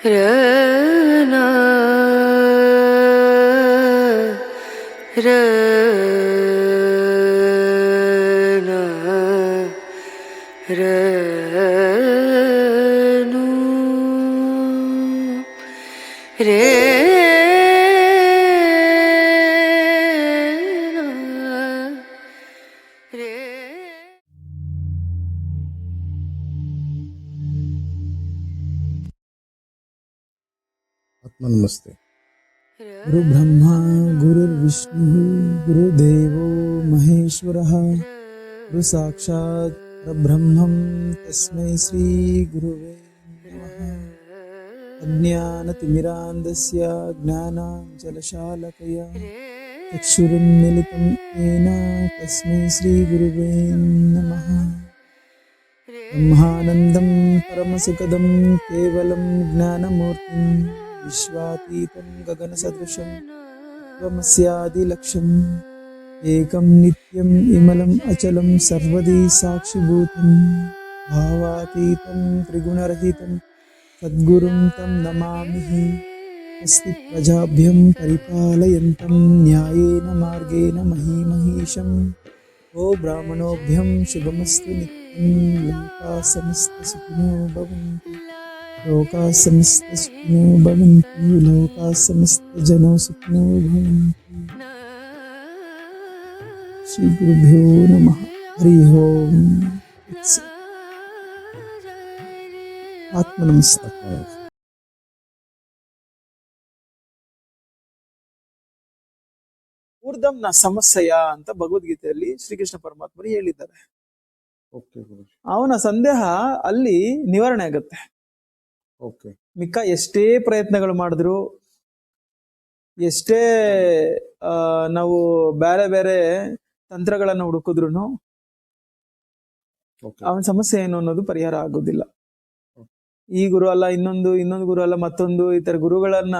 ರನಾ ರನಾ ರನು ರೇ नमस्ते। गुरु ब्रह्मा गुरुर्विष्णु गुरुदेवो महेश्वरः गुरु साक्षात् परब्रह्मं तस्मै श्री गुरुवे नमः। अज्ञानतिमिरान्धस्य ज्ञानाञ्जनशलाकया चक्षुरुन्मीलितं येन तस्मै श्री गुरुवे नमः। ब्रह्मानन्दं परमसुखदं केवलं ज्ञानमूर्तिं विश्वातीतं गगनसदृशं त्वमस्यादिलक्ष्यम् एकं नित्यम् इमलम् अचलं सर्वदी साक्षिभूतं भावातीतं त्रिगुणरहितं सद्गुरुं तं नमामि। अस्ति प्रजाभ्यं परिपालयन्तं न्यायेन मार्गेण महीमहीशम्। ओ ब्राह्मणोभ्यं शुभमस्तु नित्यं लोकाः समस्तसुखिनो भवन्तु लोकाः समस्तसुखिनो भवन्तु लोकाः समस्तजनो सुखिनो भवन्तु। श्री गुरुभ्यो नमः। हरि ओम। आत्मनमस्ते। ಊರ್ಧಂ ನ ಸಮಸ್ಯೆಯ ಅಂತ ಭಗವದ್ಗೀತೆಯಲ್ಲಿ ಶ್ರೀಕೃಷ್ಣ ಪರಮಾತ್ಮರು ಹೇಳಿದ್ದಾರೆ. ಅವನ ಸಂದೇಹ ಅಲ್ಲಿ ನಿವಾರಣೆ ಆಗುತ್ತೆ. ಮಿಕ್ಕ ಎಷ್ಟೇ ಪ್ರಯತ್ನಗಳು ಮಾಡಿದ್ರು, ಎಷ್ಟೇ ನಾವು ಬೇರೆ ಬೇರೆ ತಂತ್ರಗಳನ್ನು ಹುಡುಕಿದ್ರು ಅವನ ಸಮಸ್ಯೆ ಏನು ಅನ್ನೋದು ಪರಿಹಾರ ಆಗೋದಿಲ್ಲ. ಈ ಗುರು ಅಲ್ಲ ಇನ್ನೊಂದು ಗುರು ಅಲ್ಲ ಮತ್ತೊಂದು, ಈ ತರ ಗುರುಗಳನ್ನ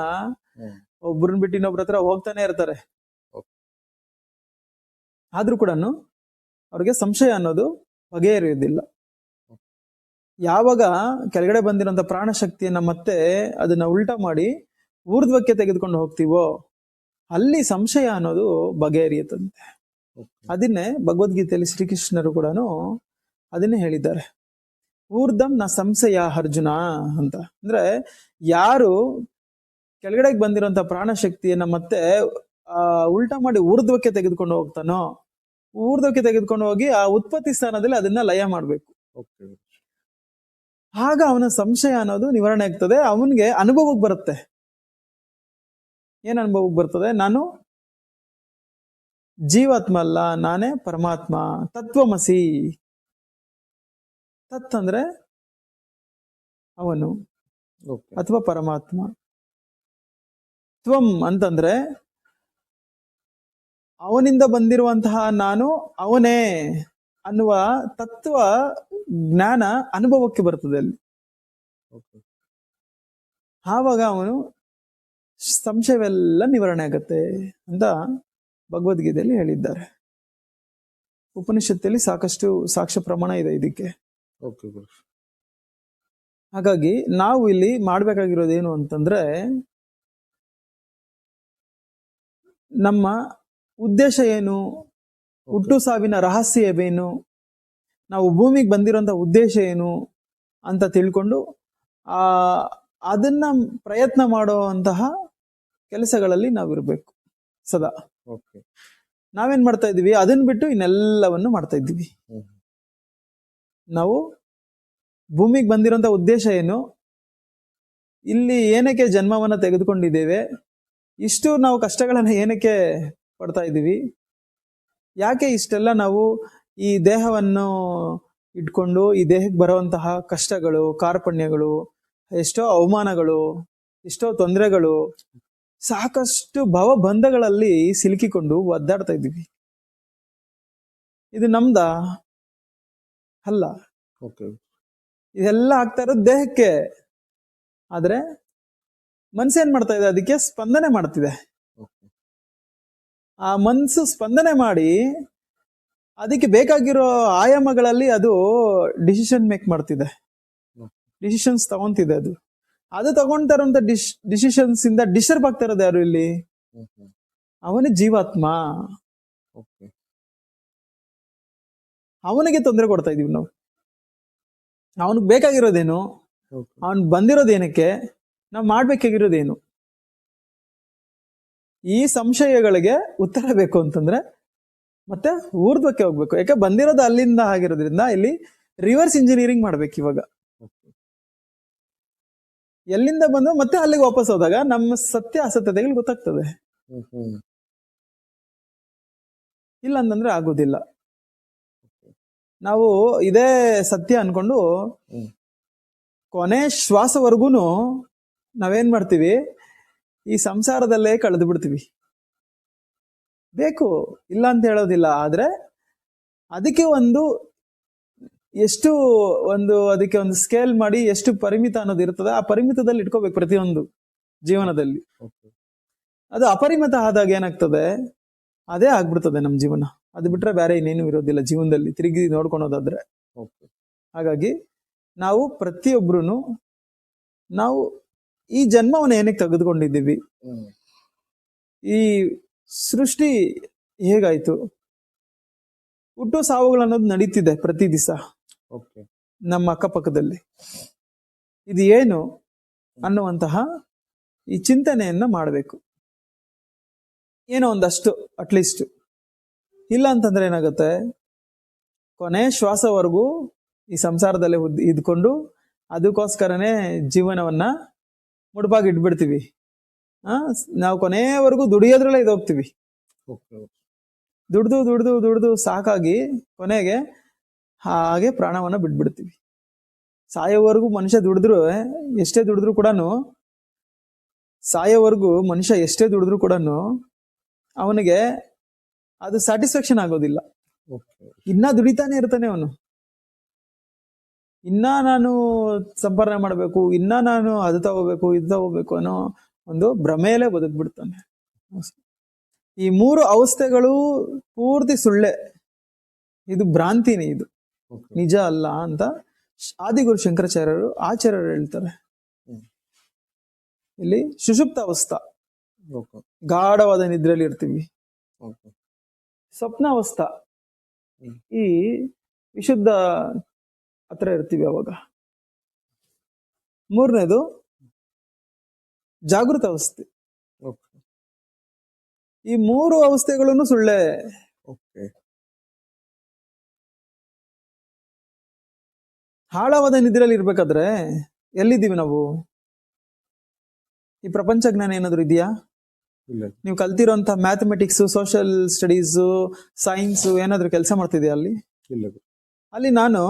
ಒಬ್ಬರನ್ನ ಬಿಟ್ಟು ಇನ್ನೊಬ್ರ ಹತ್ರ ಹೋಗ್ತಾನೆ ಇರ್ತಾರೆ. ಆದ್ರೂ ಕೂಡ ಅವ್ರಿಗೆ ಸಂಶಯ ಅನ್ನೋದು ಬಗೆಹರಿಯುವುದಿಲ್ಲ. ಯಾವಾಗ ಕೆಳಗಡೆ ಬಂದಿರೋಂಥ ಪ್ರಾಣ ಶಕ್ತಿಯನ್ನ ಮತ್ತೆ ಅದನ್ನ ಉಲ್ಟಾ ಮಾಡಿ ಊರ್ಧ್ವಕ್ಕೆ ತೆಗೆದುಕೊಂಡು ಹೋಗ್ತೀವೋ ಅಲ್ಲಿ ಸಂಶಯ ಅನ್ನೋದು ಬಗೆಹರಿಯುತ್ತಂತೆ. ಅದನ್ನೇ ಭಗವದ್ಗೀತೆಯಲ್ಲಿ ಶ್ರೀಕೃಷ್ಣರು ಕೂಡ ಅದನ್ನೇ ಹೇಳಿದ್ದಾರೆ. ಊರ್ಧಂ ನ ಸಂಶಯ ಅರ್ಜುನ ಅಂತ. ಅಂದ್ರೆ ಯಾರು ಕೆಳಗಡೆಗೆ ಬಂದಿರೋಂಥ ಪ್ರಾಣ ಶಕ್ತಿಯನ್ನ ಮತ್ತೆ ಉಲ್ಟಾ ಮಾಡಿ ಊರ್ಧ್ವಕ್ಕೆ ತೆಗೆದುಕೊಂಡು ಹೋಗ್ತಾನೋ, ಊರ್ಧ್ವಕ್ಕೆ ತೆಗೆದುಕೊಂಡು ಹೋಗಿ ಆ ಉತ್ಪತ್ತಿ ಸ್ಥಾನದಲ್ಲಿ ಅದನ್ನ ಲಯ ಮಾಡ್ಬೇಕು. ಆಗ ಅವನ ಸಂಶಯ ಅನ್ನೋದು ನಿವಾರಣೆ ಆಗ್ತದೆ. ಅವನಿಗೆ ಅನುಭವಕ್ಕೆ ಬರುತ್ತೆ. ಏನ್ ಅನುಭವಕ್ಕೆ ಬರ್ತದೆ? ನಾನು ಜೀವಾತ್ಮ ಅಲ್ಲ, ನಾನೇ ಪರಮಾತ್ಮ. ತತ್ವಮಸಿ. ತತ್ ಅಂದ್ರೆ ಅವನು ಅಥವಾ ಪರಮಾತ್ಮ. ತ್ವಂ ಅಂತಂದ್ರೆ ಅವನಿಂದ ಬಂದಿರುವಂತಹ ನಾನು ಅವನೇ ಅನ್ನುವ ತತ್ವ ಜ್ಞಾನ ಅನುಭವಕ್ಕೆ ಬರ್ತದೆ ಅಲ್ಲಿ. ಆವಾಗ ಅವನು ಸಂಶಯವೆಲ್ಲ ನಿವಾರಣೆ ಆಗತ್ತೆ ಅಂತ ಭಗವದ್ಗೀತೆಯಲ್ಲಿ ಹೇಳಿದ್ದಾರೆ. ಉಪನಿಷತ್ತಲ್ಲಿ ಸಾಕಷ್ಟು ಸಾಕ್ಷ್ಯ ಪ್ರಮಾಣ ಇದೆ ಇದಕ್ಕೆ. ಹಾಗಾಗಿ ನಾವು ಇಲ್ಲಿ ಮಾಡ್ಬೇಕಾಗಿರೋದೇನು ಅಂತಂದ್ರೆ, ನಮ್ಮ ಉದ್ದೇಶ ಏನು, ಹುಟ್ಟು ಸಾವಿನ ರಹಸ್ಯವೇನು, ನಾವು ಭೂಮಿಗೆ ಬಂದಿರೋಂಥ ಉದ್ದೇಶ ಏನು ಅಂತ ತಿಳ್ಕೊಂಡು ಅದನ್ನ ಪ್ರಯತ್ನ ಮಾಡುವಂತಹ ಕೆಲಸಗಳಲ್ಲಿ ನಾವಿರ್ಬೇಕು ಸದಾ. ನಾವೇನ್ ಮಾಡ್ತಾ ಇದೀವಿ? ಅದನ್ನ ಬಿಟ್ಟು ಇನ್ನೆಲ್ಲವನ್ನು ಮಾಡ್ತಾ ಇದ್ದೀವಿ. ನಾವು ಭೂಮಿಗೆ ಬಂದಿರೋಂಥ ಉದ್ದೇಶ ಏನು, ಇಲ್ಲಿ ಏನಕ್ಕೆ ಜನ್ಮವನ್ನ ತೆಗೆದುಕೊಂಡಿದ್ದೇವೆ, ಇಷ್ಟು ನಾವು ಕಷ್ಟಗಳನ್ನ ಏನಕ್ಕೆ ಪಡ್ತಾ ಇದ್ದೀವಿ, ಯಾಕೆ ಇಷ್ಟೆಲ್ಲ ನಾವು ಈ ದೇಹವನ್ನು ಇಟ್ಕೊಂಡು ಈ ದೇಹಕ್ಕೆ ಬರುವಂತಹ ಕಷ್ಟಗಳು, ಕಾರ್ಪಣ್ಯಗಳು, ಎಷ್ಟೋ ಅವಮಾನಗಳು, ಎಷ್ಟೋ ತೊಂದರೆಗಳು, ಸಾಕಷ್ಟು ಭವಬಂಧಗಳಲ್ಲಿ ಸಿಲುಕಿಕೊಂಡು ಒದ್ದಾಡ್ತಾ ಇದ್ದೀವಿ. ಇದು ನಮ್ದ ಅಲ್ಲ. ಇದೆಲ್ಲ ಆಗ್ತಾ ಇರೋದು ದೇಹಕ್ಕೆ. ಆದ್ರೆ ಮನ್ಸೇನ್ ಮಾಡ್ತಾ ಇದೆ? ಅದಕ್ಕೆ ಸ್ಪಂದನೆ ಮಾಡ್ತಿದೆ. ಆ ಮನ್ಸು ಸ್ಪಂದನೆ ಮಾಡಿ ಅದಕ್ಕೆ ಬೇಕಾಗಿರೋ ಆಯಾಮಗಳಲ್ಲಿ ಅದು ಡಿಸಿಷನ್ ಮೇಕ್ ಮಾಡ್ತಿದೆ, ಡಿಸಿಷನ್ಸ್ ತಗೊಂತಿದೆ. ಅದು ಅದು ತಗೊಂತಾ ಇರುವಂತ ಡಿಸಿಷನ್ಸ್ ಇಂದ ಡಿಸ್ಟರ್ಬ್ ಆಗ್ತಾ ಇರೋದು ಯಾರು ಇಲ್ಲಿ? ಅವನೇ ಜೀವಾತ್ಮ. ಓಕೆ. ಅವನಿಗೆ ತೊಂದರೆ ಕೊಡ್ತಾ ಇದೀವಿ ನಾವು. ಅವನಿಗೆ ಬೇಕಾಗಿರೋದೇನು? ಓಕೆ. ಅವನ್ ಬಂದಿರೋದೇನಕ್ಕೆ? ನಾವು ಮಾಡ್ಬೇಕಾಗಿರೋದೇನು? ಈ ಸಂಶಯಗಳಿಗೆ ಉತ್ತರ ಬೇಕು ಅಂತಂದ್ರೆ ಮತ್ತೆ ಊರ್ಧ್ವಕ್ಕೆ ಹೋಗ್ಬೇಕು. ಯಾಕೆ ಬಂದಿರೋದು ಅಲ್ಲಿಂದ ಆಗಿರೋದ್ರಿಂದ ಇಲ್ಲಿ ರಿವರ್ಸ್ ಇಂಜಿನಿಯರಿಂಗ್ ಮಾಡ್ಬೇಕು ಇವಾಗ. ಎಲ್ಲಿಂದ ಬಂದು ಮತ್ತೆ ಅಲ್ಲಿಗೆ ವಾಪಸ್ ಹೋದಾಗ ನಮ್ಮ ಸತ್ಯ ಅಸತ್ಯತೆಗಳು ಗೊತ್ತಾಗ್ತದೆ. ಇಲ್ಲ ಅಂತಂದ್ರೆ ಆಗೋದಿಲ್ಲ. ನಾವು ಇದೇ ಸತ್ಯ ಅನ್ಕೊಂಡು ಕೊನೆ ಶ್ವಾಸವರೆಗೂನು ನಾವೇನ್ ಮಾಡ್ತೀವಿ, ಈ ಸಂಸಾರದಲ್ಲೇ ಕಳೆದು ಬಿಡ್ತೀವಿ. ಬೇಕು ಇಲ್ಲ ಅಂತ ಹೇಳೋದಿಲ್ಲ, ಆದ್ರೆ ಅದಕ್ಕೆ ಅದಕ್ಕೆ ಒಂದು ಸ್ಕೇಲ್ ಮಾಡಿ ಎಷ್ಟು ಪರಿಮಿತ ಅನ್ನೋದು ಇರ್ತದೆ, ಆ ಪರಿಮಿತದಲ್ಲಿ ಇಟ್ಕೋಬೇಕು ಪ್ರತಿಯೊಂದು ಜೀವನದಲ್ಲಿ. ಅದು ಅಪರಿಮಿತ ಆದಾಗ ಏನಾಗ್ತದೆ, ಅದೇ ಆಗ್ಬಿಡ್ತದೆ ನಮ್ಮ ಜೀವನ. ಅದು ಬಿಟ್ರೆ ಬೇರೆ ಇನ್ನೇನು ಇರೋದಿಲ್ಲ ಜೀವನದಲ್ಲಿ ತಿರುಗಿ ನೋಡ್ಕೊಳೋದಾದ್ರೆ. ಹಾಗಾಗಿ ನಾವು ಪ್ರತಿಯೊಬ್ರು ನಾವು ಈ ಜನ್ಮವನ್ನು ಏನಕ್ಕೆ ತೆಗೆದುಕೊಂಡಿದ್ದೀವಿ, ಈ ಸೃಷ್ಟಿ ಹೇಗಾಯ್ತು, ಹುಟ್ಟು ಸಾವುಗಳು ಅನ್ನೋದು ನಡೀತಿದೆ ಪ್ರತಿ ದಿವಸ ನಮ್ಮ ಅಕ್ಕಪಕ್ಕದಲ್ಲಿ. ಇದು ಏನು ಅನ್ನುವಂತಹ ಈ ಚಿಂತನೆಯನ್ನ ಮಾಡಬೇಕು. ಏನೋ ಒಂದಷ್ಟು ಅಟ್ಲೀಸ್ಟ್. ಇಲ್ಲ ಅಂತಂದ್ರೆ ಏನಾಗುತ್ತೆ, ಕೊನೆ ಶ್ವಾಸವರೆಗೂ ಈ ಸಂಸಾರದಲ್ಲೇ ಇದ್ಕೊಂಡು ಅದಕ್ಕೋಸ್ಕರನೇ ಜೀವನವನ್ನ ಮುಡುಪಾಗಿ ಇಟ್ಬಿಡ್ತೀವಿ. ನಾವು ಕೊನೆಯವರೆಗೂ ದುಡಿಯೋದ್ರಲ್ಲೇ ಇದೋಗ್ತೀವಿ. ದುಡ್ದು ದುಡ್ದು ದುಡ್ದು ಸಾಕಾಗಿ ಕೊನೆಗೆ ಹಾಗೆ ಪ್ರಾಣವನ್ನ ಬಿಟ್ಬಿಡ್ತೀವಿ. ಸಾಯೋವರೆಗೂ ಮನುಷ್ಯ ದುಡಿದ್ರು ಎಷ್ಟೇ ದುಡಿದ್ರು ಕೂಡ ಅವನಿಗೆ ಅದು ಸ್ಯಾಟಿಸ್ಫ್ಯಾಕ್ಷನ್ ಆಗೋದಿಲ್ಲ. ಇನ್ನ ದುಡಿತಾನೆ ಇರ್ತಾನೆ ಅವನು. ಇನ್ನ ನಾನು ಸಂಪಾದನೆ ಮಾಡಬೇಕು, ಇನ್ನ ನಾನು ಅದು ತಗೋಬೇಕು ಇದು ತಗೋಬೇಕು ಅನ್ನೋ ಒಂದು ಭ್ರಮೆಯಲ್ಲೇ ಬದುಕ್ಬಿಡ್ತಾನೆ. ಈ ಮೂರು ಅವಸ್ಥೆಗಳು ಪೂರ್ತಿ ಸುಳ್ಳೆ, ಇದು ಭ್ರಾಂತಿನೇ, ಇದು ನಿಜ ಅಲ್ಲ ಅಂತ ಆದಿಗುರು ಶಂಕರಾಚಾರ್ಯರು ಆಚಾರ್ಯರು ಹೇಳ್ತಾರೆ. ಇಲ್ಲಿ ಸುಷುಪ್ತ ಅವಸ್ಥಾ, ಗಾಢವಾದ ನಿದ್ರೆಯಲ್ಲಿ ಇರ್ತೀವಿ. ಸ್ವಪ್ನಾವಸ್ಥಾ, ಈ ವಿಶುದ್ಧ ಹತ್ರ ಇರ್ತೀವಿ ಅವಾಗ. ಮೂರನೇದು ಜಾಗೃತ ಅವಸ್ಥೆ. ಈ ಮೂರು ಅವಸ್ಥೆಗಳನ್ನು ಸುಳ್ಳೆ. ಆಳವಾದ ನಿದ್ರೆಯಲ್ಲಿ ಇರ್ಬೇಕಾದ್ರೆ ಎಲ್ಲಿದ್ದೀವಿ ನಾವು? ಈ ಪ್ರಪಂಚ ಜ್ಞಾನ ಏನಾದ್ರು ಇದೆಯಾ? ನೀವು ಕಲ್ತಿರೋಂಥ ಮ್ಯಾಥಮೆಟಿಕ್ಸ್, ಸೋಷಿಯಲ್ ಸ್ಟಡೀಸ್, ಸೈನ್ಸ್ ಏನಾದ್ರು ಕೆಲಸ ಮಾಡ್ತಿದ್ಯಾ ಅಲ್ಲಿ? ಅಲ್ಲಿ ನಾನು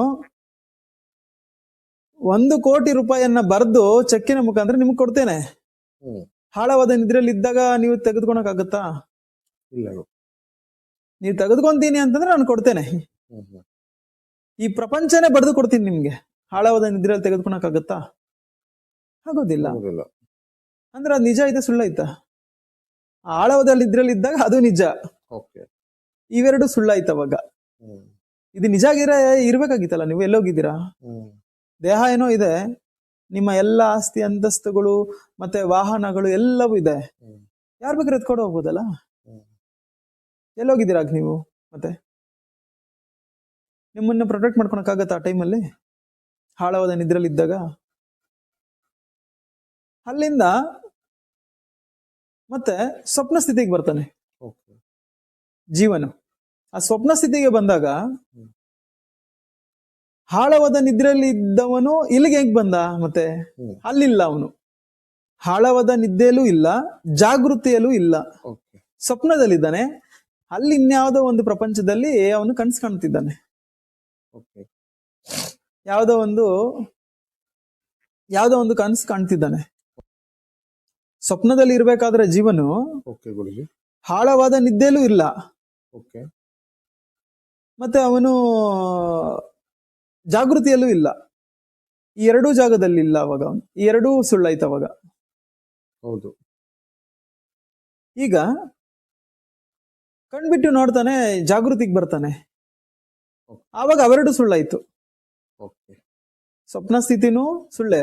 1 ಕೋಟಿ ರೂಪಾಯಿಯನ್ನ ಬರೆದು ಚೆಕ್ಕಿನ ಮುಖಾಂತರ ನಿಮ್ಗೆ ಕೊಡ್ತೇನೆ. ಆಳವಾದ ನಿದ್ರೆಯಲ್ಲಿ ಇದ್ದಾಗ ನೀವು ತೆಗೆದುಕೊಳಕ್ಕಾಗತ್ತಾ? ನೀವು ತೆಗೆದುಕೊಂತೀನಿ ಅಂತಂದ್ರೆ ನಾನು ಕೊಡ್ತೇನೆ. ಈ ಪ್ರಪಂಚನೇ ಬರೆದು ಕೊಡ್ತೀನಿ ನಿಮ್ಗೆ. ಆಳವಾದ ನಿದ್ರೆಯಲ್ಲಿ ತೆಗೆದುಕೊಳಕ್ಕಾಗತ್ತಾ? ಆಗೋದಿಲ್ಲ. ಅಂದ್ರೆ ಅದು ನಿಜ ಐತೆ ಸುಳ್ಳ ಐತಾ? ಆಳವಾದ ನಿದ್ರೆಯಲ್ಲಿ ಇದ್ದಾಗ ಅದು ನಿಜ, ಇವೆರಡು ಸುಳ್ಳಾಯ್ತು ಅವಾಗ. ಇದು ನಿಜ ಇರ್ಬೇಕಾಗಿತ್ತಲ್ಲ, ನೀವು ಎಲ್ಲೋಗಿದ್ದೀರಾ? ದೇಹ ಏನೋ ಇದೆ, ನಿಮ್ಮ ಎಲ್ಲ ಆಸ್ತಿ ಅಂತಸ್ತುಗಳು ಮತ್ತೆ ವಾಹನಗಳು ಎಲ್ಲವೂ ಇದೆ, ಯಾರು ಬೇಕಾದ್ರೆ ಎತ್ಕೊಂಡು ಹೋಗ್ಬೋದಲ್ಲ. ಎಲ್ಲೋಗಿದ್ದೀರಾ ನೀವು? ಮತ್ತೆ ನಿಮ್ಮನ್ನ ಪ್ರೊಟೆಕ್ಟ್ ಮಾಡ್ಕೊಳಕ್ಕಾಗತ್ತ ಆ ಟೈಮಲ್ಲಿ? ಆಳವಾದ ನಿದ್ರೆಯಲ್ಲಿ ಇದ್ದಾಗ ಅಲ್ಲಿಂದ ಮತ್ತೆ ಸ್ವಪ್ನ ಸ್ಥಿತಿಗೆ ಬರ್ತಾನೆ ಜೀವನ. ಆ ಸ್ವಪ್ನ ಸ್ಥಿತಿಗೆ ಬಂದಾಗ ಆಳವಾದ ನಿದ್ರೆಯಲ್ಲಿ ಇದ್ದವನು ಇಲ್ಲಿಗೆ ಹೆಂಗ್ ಬಂದ? ಮತ್ತೆ ಅಲ್ಲಿಲ್ಲ ಅವನು. ಆಳವಾದ ನಿದ್ದೆಯಲ್ಲೂ ಇಲ್ಲ, ಜಾಗೃತಿಯಲ್ಲೂ ಇಲ್ಲ, ಸ್ವಪ್ನದಲ್ಲಿದ್ದಾನೆ. ಅಲ್ಲಿ ಇನ್ಯಾವುದೋ ಒಂದು ಪ್ರಪಂಚದಲ್ಲಿ ಅವನು ಕನ್ಸು ಕಾಣ್ತಿದ್ದಾನೆ. ಯಾವುದೋ ಒಂದು ಕನ್ಸು ಕಾಣ್ತಿದ್ದಾನೆ. ಸ್ವಪ್ನದಲ್ಲಿ ಇರ್ಬೇಕಾದ್ರೆ ಜೀವನು ಆಳವಾದ ನಿದ್ದೆಯಲ್ಲೂ ಇಲ್ಲ, ಮತ್ತೆ ಅವನು ಜಾಗೃತಿಯಲ್ಲೂ ಇಲ್ಲ. ಈ ಎರಡೂ ಜಾಗದಲ್ಲಿ ಇಲ್ಲ ಅವಾಗ ಅವನು. ಈ ಎರಡೂ ಸುಳ್ಳಾಯ್ತು ಅವಾಗ. ಹೌದು. ಈಗ ಕಣ್ಬಿಟ್ಟು ನೋಡ್ತಾನೆ, ಜಾಗೃತಿಗೆ ಬರ್ತಾನೆ, ಆವಾಗ ಅವೆರಡು ಸುಳ್ಳಾಯ್ತು. ಸ್ವಪ್ನ ಸ್ಥಿತಿನೂ ಸುಳ್ಳೆ,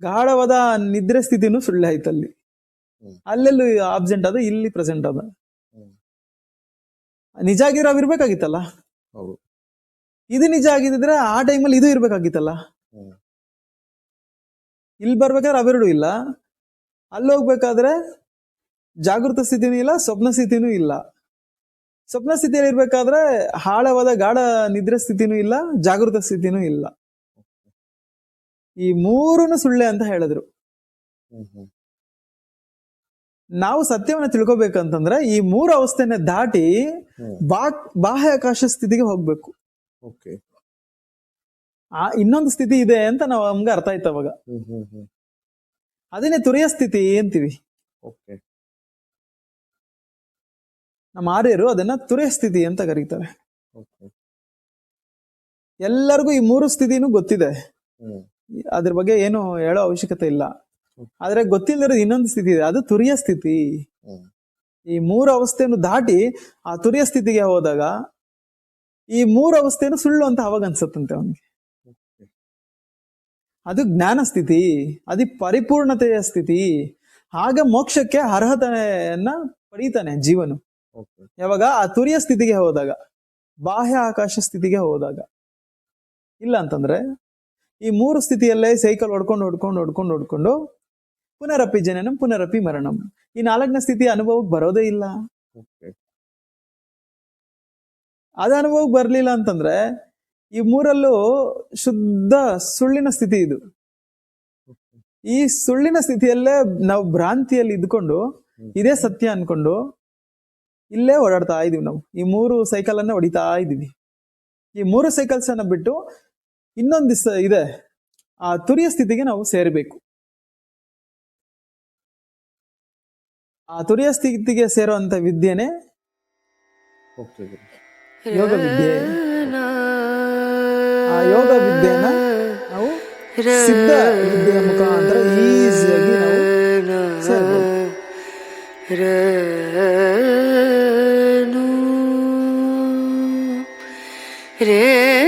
ಗಾಢವಾದ ನಿದ್ರೆ ಸ್ಥಿತಿನೂ ಸುಳ್ಳೆ ಆಯ್ತು ಅಲ್ಲಿ. ಹ್ಮ್. ಅಲ್ಲೆಲ್ಲೂ ಆಬ್ಸೆಂಟ್ ಅದ, ಇಲ್ಲಿ ಪ್ರೆಸೆಂಟ್ ಅದ. ಹ್ಮ್. ನಿಜ ಆಗಿರೋ ಅವಿರ್ಬೇಕಾಗಿತ್ತಲ್ಲ. ಹೌದು. ಇದು ನಿಜ ಆಗಿದ್ರೆ ಆ ಟೈಮಲ್ಲಿ ಇದು ಇರ್ಬೇಕಾಗಿತ್ತಲ್ಲ. ಹ್ಮ್. ಇಲ್ಲಿ ಬರ್ಬೇಕಾದ್ರೆ ಅವೆರಡು ಇಲ್ಲ, ಅಲ್ಲಿ ಹೋಗ್ಬೇಕಾದ್ರೆ ಜಾಗೃತ ಸ್ಥಿತಿನೂ ಇಲ್ಲ, ಸ್ವಪ್ನ ಸ್ಥಿತಿನೂ ಇಲ್ಲ. ಸ್ವಪ್ನ ಸ್ಥಿತಿಯಲ್ಲಿ ಇರ್ಬೇಕಾದ್ರೆ ಆಳವಾದ ಗಾಢ ನಿದ್ರೆ ಸ್ಥಿತಿನೂ ಇಲ್ಲ, ಜಾಗೃತ ಸ್ಥಿತಿನೂ ಇಲ್ಲ. ಈ ಮೂರನ್ನು ಸುಳ್ಳೆ ಅಂತ ಹೇಳಿದ್ರು. ಹ್ಮ್. ಹ್ಮ್. ನಾವು ಸತ್ಯವನ್ನ ತಿಳ್ಕೊಬೇಕಂತಂದ್ರೆ ಈ ಮೂರು ಅವಸ್ಥೆನ ದಾಟಿ ಹ್ಮ್. ಬಾಹ್ಯಾಕಾಶ ಸ್ಥಿತಿಗೆ ಹೋಗ್ಬೇಕು. ಓಕೆ. ಇನ್ನೊಂದು ಸ್ಥಿತಿ ಇದೆ ಅಂತ ನಮ್ಗೆ ಅರ್ಥ ಆಯ್ತು ಅವಾಗ. ಹ್ಮ್. ಹ್ಮ್. ಹ್ಮ್. ಅದನ್ನೇ ತುರಿಯ ಸ್ಥಿತಿ ಅಂತೀವಿ. ಓಕೆ. ನಮ್ಮ ಆರ್ಯರು ಅದನ್ನ ತುರಿಯ ಸ್ಥಿತಿ ಅಂತ ಕರೀತಾರೆ. ಓಕೆ. ಎಲ್ಲರಿಗೂ ಈ ಮೂರು ಸ್ಥಿತಿನೂ ಗೊತ್ತಿದೆ, ಹ್ಮ್. ಅದ್ರ ಬಗ್ಗೆ ಏನು ಹೇಳೋ ಅವಶ್ಯಕತೆ ಇಲ್ಲ. ಆದ್ರೆ ಗೊತ್ತಿಲ್ಲದಿರೋದು ಇನ್ನೊಂದು ಸ್ಥಿತಿ ಇದೆ, ಅದು ತುರಿಯ ಸ್ಥಿತಿ. ಹ್ಮ್. ಈ ಮೂರು ಅವಸ್ಥೆಯನ್ನು ದಾಟಿ ಆ ತುರಿಯ ಸ್ಥಿತಿಗೆ ಹೋದಾಗ ಈ ಮೂರು ಅವಸ್ಥೆಯನ್ನು ಸುಳ್ಳು ಅಂತ ಅವಾಗ ಅನ್ಸತ್ತಂತೆ ಅವನಿಗೆ. ಅದು ಜ್ಞಾನ ಸ್ಥಿತಿ, ಅದು ಪರಿಪೂರ್ಣತೆಯ ಸ್ಥಿತಿ. ಆಗ ಮೋಕ್ಷಕ್ಕೆ ಅರ್ಹತೆಯನ್ನ ಪಡೀತಾನೆ ಜೀವನು. ಓಕೆ. ಯಾವಾಗ ಆ ತುರಿಯ ಸ್ಥಿತಿಗೆ ಹೋದಾಗ, ಬಾಹ್ಯ ಆಕಾಶ ಸ್ಥಿತಿಗೆ ಹೋದಾಗ. ಇಲ್ಲ ಅಂತಂದ್ರೆ ಈ ಮೂರು ಸ್ಥಿತಿಯಲ್ಲೇ ಸೈಕಲ್ ಹೊಡ್ಕೊಂಡು ಪುನರಪಿ ಜನನಂ ಪುನರಪಿ ಮರಣಂ, ಈ ನಾಲ್ಕನೇ ಸ್ಥಿತಿ ಅನುಭವಕ್ಕೆ ಬರೋದೇ ಇಲ್ಲ. ಓಕೆ. ಅದ ಅನುಭವಕ್ಕೆ ಬರ್ಲಿಲ್ಲ ಅಂತಂದ್ರೆ ಈ ಮೂರಲ್ಲೂ ಶುದ್ಧ ಸುಳ್ಳಿನ ಸ್ಥಿತಿ ಇದು. ಈ ಸುಳ್ಳಿನ ಸ್ಥಿತಿಯಲ್ಲೇ ನಾವು ಭ್ರಾಂತಿಯಲ್ಲಿ ಇದ್ಕೊಂಡು ಇದೇ ಸತ್ಯ ಅನ್ಕೊಂಡು ಇಲ್ಲೇ ಓಡಾಡ್ತಾ ಇದೀವಿ. ನಾವು ಈ ಮೂರು ಸೈಕಲ್ ಅನ್ನ ಹೊಡಿತಾ ಇದೀವಿ. ಈ ಮೂರು ಸೈಕಲ್ಸ್ ಅನ್ನ ಬಿಟ್ಟು ಇನ್ನೊಂದು ಇದೆ, ಆ ತುರಿಯ ಸ್ಥಿತಿಗೆ ನಾವು ಸೇರಬೇಕು. ಆ ತುರಿಯ ಸ್ಥಿತಿಗೆ ಸೇರುವಂತ ವಿದ್ಯೆನೆ ಓಕೆ. ಯೋಗ ವಿದ್ಯೆ. ಆ ಯೋಗ ವಿದ್ಯೆನ ನಾವು ಸಿದ್ಧ ವಿದ್ಯೆಯ ಮುಖಾಂತರ ಈಸಿಯಾಗಿ ನಾವು ಸೇರ್ಬೋದು. ರೇ